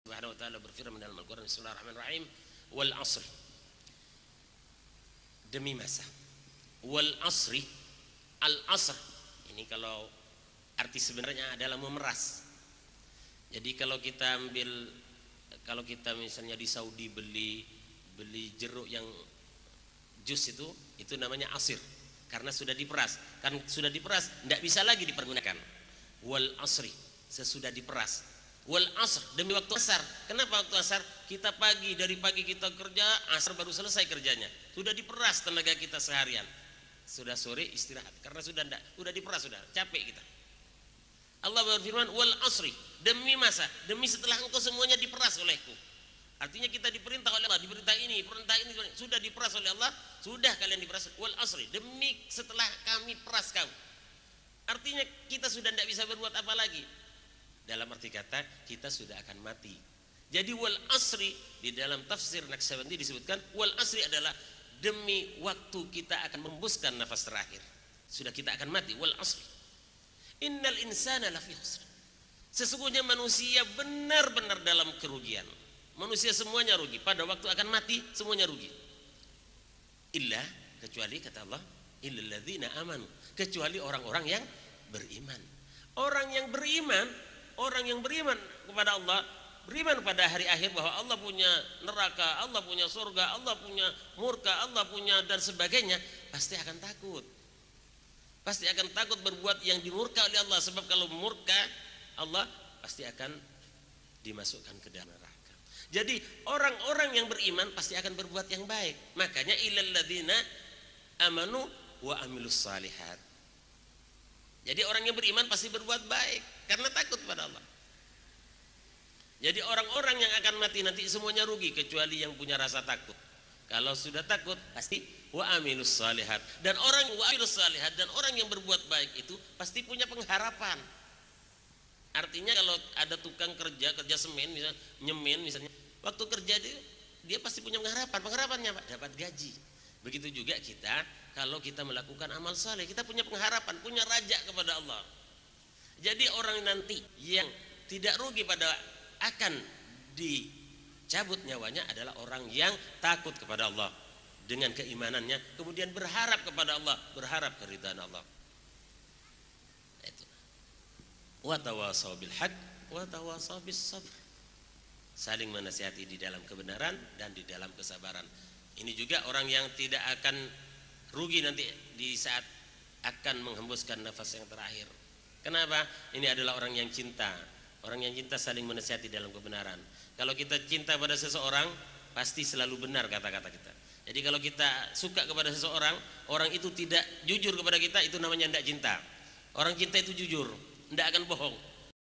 Subhanahu wa ta'ala berfirman dalam Al-Quran, Bismillahirrahmanirrahim, wal asri, demi masa. Wal asri, al asr ini kalau arti sebenarnya adalah memeras. Jadi kalau kita misalnya di Saudi beli jeruk yang jus itu namanya asir, karena sudah diperas. Kan sudah diperas, tidak bisa lagi dipergunakan. Wal asri, sesudah diperas. Wal asr, demi waktu asar. Kenapa waktu asar? Kita dari pagi kita kerja, asar baru selesai kerjanya. Sudah diperas tenaga kita seharian. Sudah sore istirahat karena sudah diperas, sudah capek kita. Allah berfirman, wal asri, demi masa, demi setelah engkau semuanya diperas olehku. Artinya kita diperintah oleh Allah, perintah ini sudah diperas oleh Allah, sudah kalian diperas. Wal asri, demi setelah kami peras kau. Artinya kita sudah tidak bisa berbuat apa lagi. Dalam arti kata, kita sudah akan mati. Jadi wal asri di dalam tafsir Naqsyabandi disebutkan, wal asri adalah demi waktu kita akan membuskan nafas terakhir. Sudah kita akan mati. Wal asri, innal insana lafi khusr. Sesungguhnya manusia benar-benar dalam kerugian. Manusia semuanya rugi. Pada waktu akan mati semuanya rugi. Illa, kecuali kata Allah, illal ladzina amanu, kecuali orang-orang yang beriman. Orang yang beriman kepada Allah, beriman pada hari akhir, bahwa Allah punya neraka, Allah punya surga, Allah punya murka, Allah punya dan sebagainya, pasti akan takut. Pasti akan takut berbuat yang dimurka oleh Allah. Sebab kalau murka Allah, pasti akan dimasukkan ke dalam neraka. Jadi orang-orang yang beriman pasti akan berbuat yang baik. Makanya illal ladzina amanu wa amilus salihat. Jadi orang yang beriman pasti berbuat baik karena takut pada Allah. Jadi orang-orang yang akan mati nanti semuanya rugi, kecuali yang punya rasa takut. Kalau sudah takut pasti wa amilus salihat, dan orang yang berbuat baik itu pasti punya pengharapan. Artinya kalau ada tukang kerja semen misalnya, nyemen misalnya, waktu kerja dia pasti punya pengharapan. Pengharapannya apa? Dapat gaji. Begitu juga kita, kalau kita melakukan amal saleh, kita punya pengharapan, punya raja kepada Allah. Jadi orang nanti yang tidak rugi pada akan dicabut nyawanya adalah orang yang takut kepada Allah dengan keimanannya, kemudian berharap kepada Allah, berharap keridhaan Allah. Itu. Wa tawasaw bil haqq wa tawasaw bis sabr. Saling menasihati di dalam kebenaran dan di dalam kesabaran. Ini juga orang yang tidak akan rugi nanti di saat akan menghembuskan nafas yang terakhir. Kenapa? Ini adalah orang yang cinta. Orang yang cinta saling menasihati dalam kebenaran. Kalau kita cinta pada seseorang, pasti selalu benar kata-kata kita. Jadi kalau kita suka kepada seseorang, orang itu tidak jujur kepada kita, itu namanya tidak cinta. Orang cinta itu jujur, tidak akan bohong.